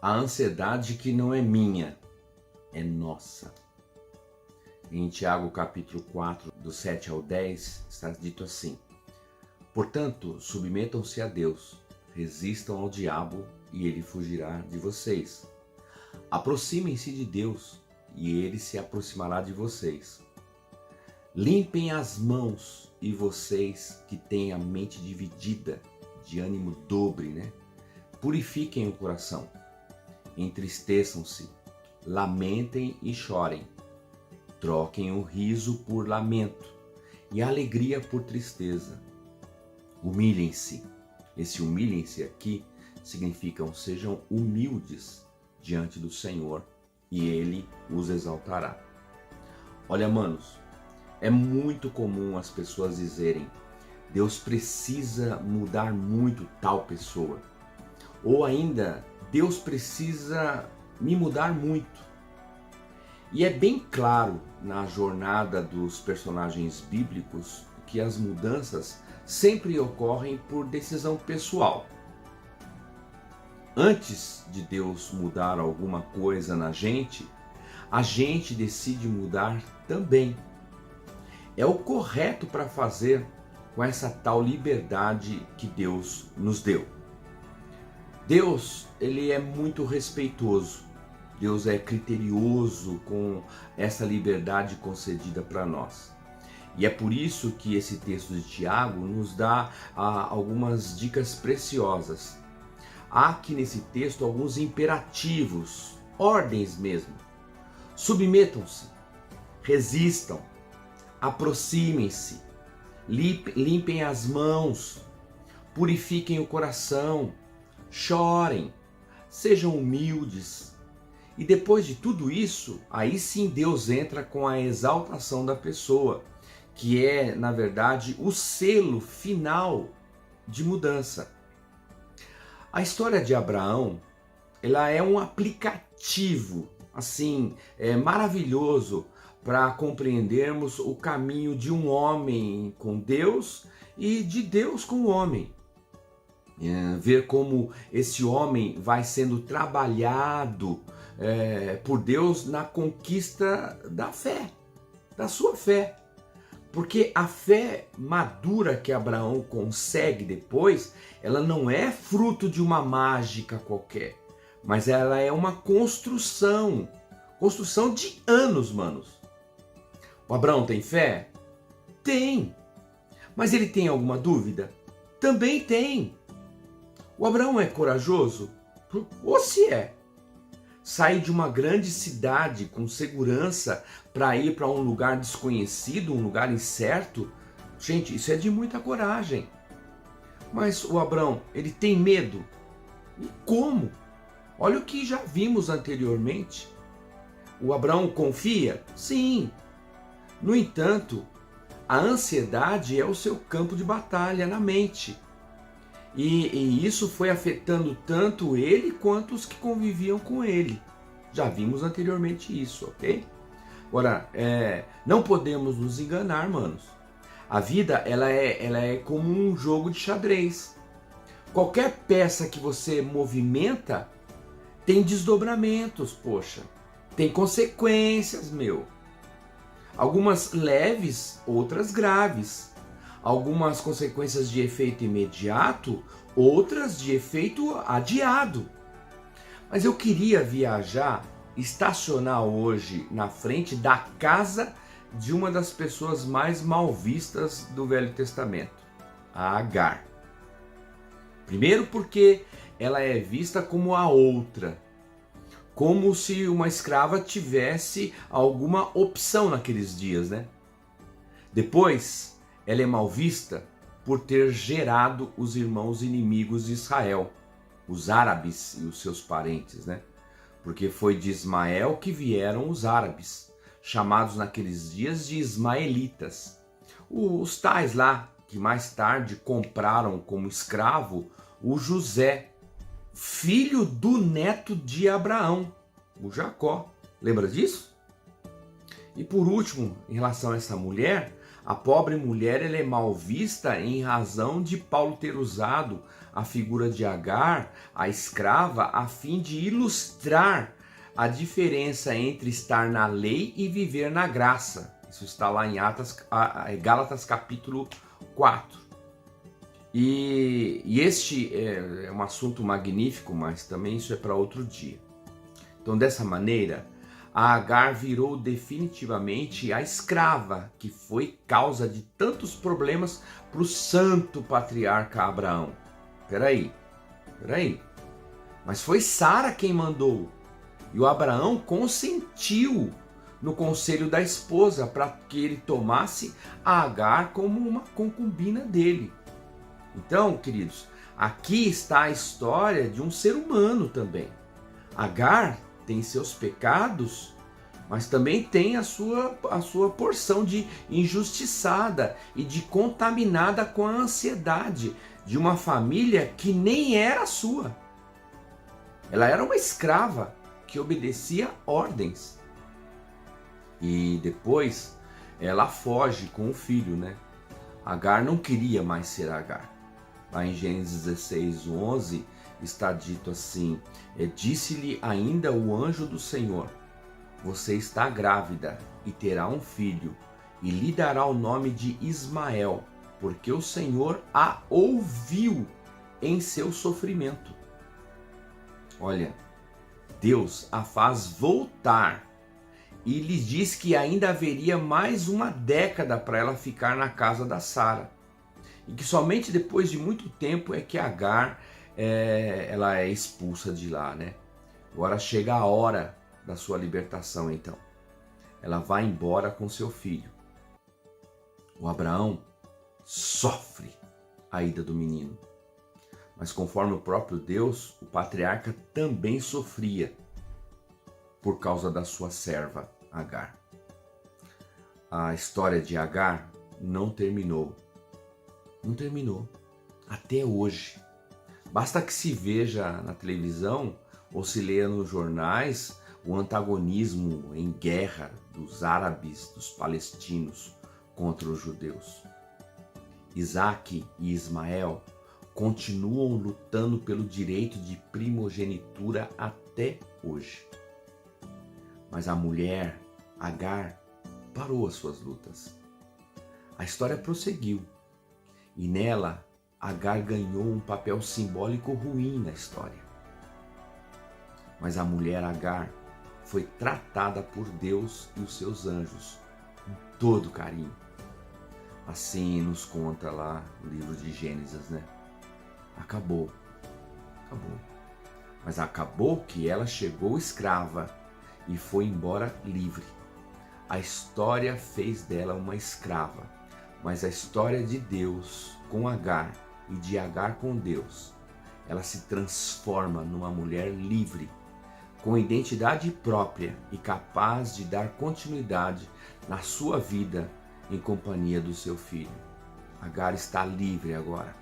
a ansiedade que não é minha, é nossa. Em Tiago capítulo 4, do 7 ao 10, está dito assim: portanto, submetam-se a Deus, resistam ao diabo e ele fugirá de vocês. Aproximem-se de Deus e ele se aproximará de vocês. Limpem as mãos e vocês que têm a mente dividida, de ânimo dobre, né? Purifiquem o coração, entristeçam-se, lamentem e chorem. Troquem o riso por lamento e a alegria por tristeza. Humilhem-se. Esse humilhem-se aqui significa sejam humildes diante do Senhor e Ele os exaltará. Olha, manos, é muito comum as pessoas dizerem: Deus precisa mudar muito tal pessoa. Ou ainda, Deus precisa me mudar muito. E é bem claro na jornada dos personagens bíblicos que as mudanças sempre ocorrem por decisão pessoal. Antes de Deus mudar alguma coisa na gente, a gente decide mudar também. É o correto para fazer com essa tal liberdade que Deus nos deu. Deus, ele é muito respeitoso. Deus é criterioso com essa liberdade concedida para nós. E é por isso que esse texto de Tiago nos dá algumas dicas preciosas. Há aqui nesse texto alguns imperativos, ordens mesmo. Submetam-se, resistam, aproximem-se, limpem as mãos, purifiquem o coração, chorem, sejam humildes. E depois de tudo isso, aí sim Deus entra com a exaltação da pessoa, que é, na verdade, o selo final de mudança. A história de Abraão, ela é um aplicativo, assim, maravilhoso para compreendermos o caminho de um homem com Deus e de Deus com o homem. Ver como esse homem vai sendo trabalhado por Deus na conquista da fé, da sua fé. Porque a fé madura que Abraão consegue depois, ela não é fruto de uma mágica qualquer, mas ela é uma construção de anos, manos. O Abraão tem fé? Tem. Mas ele tem alguma dúvida? Também tem. O Abraão é corajoso? Ou se é? Sair de uma grande cidade com segurança para ir para um lugar desconhecido, um lugar incerto, gente, isso é de muita coragem. Mas o Abraão, ele tem medo? E como? Olha o que já vimos anteriormente. O Abraão confia? Sim. No entanto, a ansiedade é o seu campo de batalha na mente. E isso foi afetando tanto ele quanto os que conviviam com ele. Já vimos anteriormente isso, ok? Agora, não podemos nos enganar, manos. A vida ela é como um jogo de xadrez. Qualquer peça que você movimenta tem desdobramentos, poxa. Tem consequências, meu. Algumas leves, outras graves. Algumas consequências de efeito imediato, outras de efeito adiado. Mas eu queria viajar, estacionar hoje na frente da casa de uma das pessoas mais mal vistas do Velho Testamento, a Agar. Primeiro porque ela é vista como a outra, como se uma escrava tivesse alguma opção naqueles dias, né? Depois, ela é mal vista por ter gerado os irmãos inimigos de Israel, os árabes e os seus parentes, né? Porque foi de Ismael que vieram os árabes, chamados naqueles dias de ismaelitas. Os tais lá que mais tarde compraram como escravo o José, filho do neto de Abraão, o Jacó. Lembra disso? E por último, em relação a essa mulher, a pobre mulher ela é mal vista em razão de Paulo ter usado a figura de Agar, a escrava, a fim de ilustrar a diferença entre estar na lei e viver na graça. Isso está lá em Gálatas capítulo 4. E este é um assunto magnífico, mas também isso é para outro dia. Então, dessa maneira, a Agar virou definitivamente a escrava que foi causa de tantos problemas para o santo patriarca Abraão. Peraí. Mas foi Sara quem mandou. E o Abraão consentiu no conselho da esposa para que ele tomasse a Agar como uma concubina dele. Então, queridos, aqui está a história de um ser humano também. Agar tem seus pecados, mas também tem a sua porção de injustiçada e de contaminada com a ansiedade de uma família que nem era sua. Ela era uma escrava que obedecia ordens. E depois ela foge com o filho, né? Agar não queria mais ser Agar. Lá em Gênesis 16:11 está dito assim: disse-lhe ainda o anjo do Senhor: você está grávida e terá um filho, e lhe dará o nome de Ismael, porque o Senhor a ouviu em seu sofrimento. Olha, Deus a faz voltar e lhe diz que ainda haveria mais uma década para ela ficar na casa da Sara. E que somente depois de muito tempo é que Agar ela é expulsa de lá, né? Agora chega a hora da sua libertação, então. Ela vai embora com seu filho. O Abraão sofre a ida do menino. Mas conforme o próprio Deus, o patriarca também sofria por causa da sua serva Agar. A história de Agar não terminou. Não terminou. Até hoje. Basta que se veja na televisão ou se leia nos jornais o antagonismo em guerra dos árabes, dos palestinos contra os judeus. Isaac e Ismael continuam lutando pelo direito de primogenitura até hoje. Mas a mulher, Agar, parou as suas lutas. A história prosseguiu e nela Agar ganhou um papel simbólico ruim na história. Mas a mulher Agar foi tratada por Deus e os seus anjos com todo carinho. Assim nos conta lá o livro de Gênesis, né? Acabou. Mas acabou que ela chegou escrava e foi embora livre. A história fez dela uma escrava, mas a história de Deus com Agar e de Agar com Deus, ela se transforma numa mulher livre, com identidade própria e capaz de dar continuidade na sua vida em companhia do seu filho. Agar está livre agora,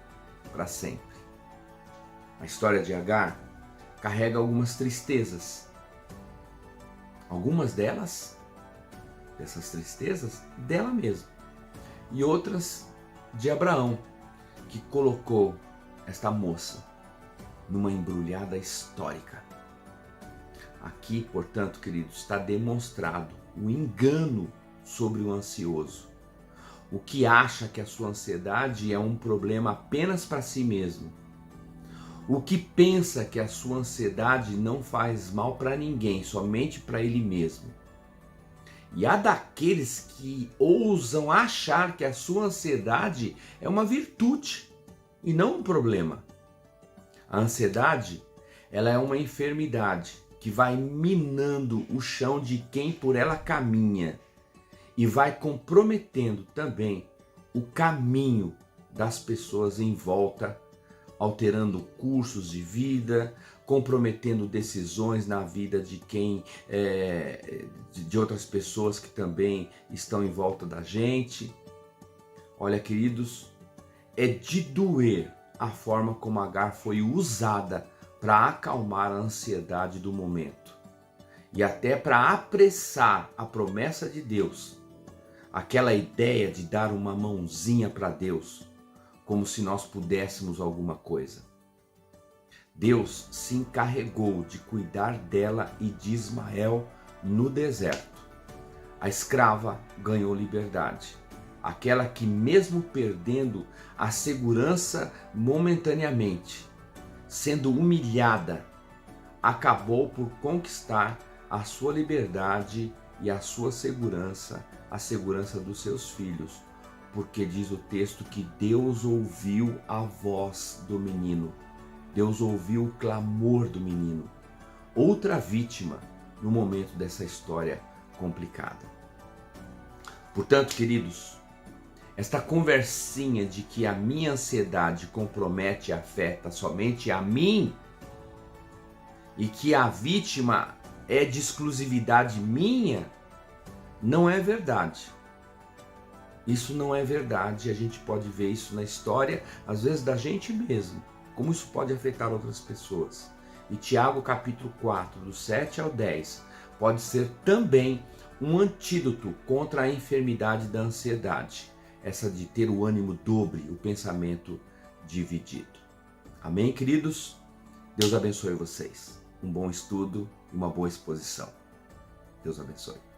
para sempre. A história de Agar carrega algumas tristezas. Algumas dessas tristezas, dela mesma. E outras de Abraão, que colocou esta moça numa embrulhada histórica. Aqui, portanto, queridos, está demonstrado o engano sobre o ansioso. O que acha que a sua ansiedade é um problema apenas para si mesmo. O que pensa que a sua ansiedade não faz mal para ninguém, somente para ele mesmo. E há daqueles que ousam achar que a sua ansiedade é uma virtude e não um problema. A ansiedade, ela é uma enfermidade que vai minando o chão de quem por ela caminha e vai comprometendo também o caminho das pessoas em volta, alterando cursos de vida, comprometendo decisões na vida de quem de outras pessoas que também estão em volta da gente. Olha, queridos, é de doer a forma como Agar foi usada para acalmar a ansiedade do momento e até para apressar a promessa de Deus, aquela ideia de dar uma mãozinha para Deus, como se nós pudéssemos alguma coisa. Deus se encarregou de cuidar dela e de Ismael no deserto. A escrava ganhou liberdade. Aquela que, mesmo perdendo a segurança momentaneamente, sendo humilhada, acabou por conquistar a sua liberdade e a sua segurança, a segurança dos seus filhos, porque diz o texto que Deus ouviu a voz do menino, Deus ouviu o clamor do menino, outra vítima no momento dessa história complicada. Portanto, queridos, esta conversinha de que a minha ansiedade compromete e afeta somente a mim e que a vítima é de exclusividade minha, não é verdade. Isso não é verdade, a gente pode ver isso na história, às vezes da gente mesmo, como isso pode afetar outras pessoas. E Tiago capítulo 4, do 7 ao 10, pode ser também um antídoto contra a enfermidade da ansiedade, essa de ter o ânimo dobre, o pensamento dividido. Amém, queridos? Deus abençoe vocês. Um bom estudo e uma boa exposição. Deus abençoe.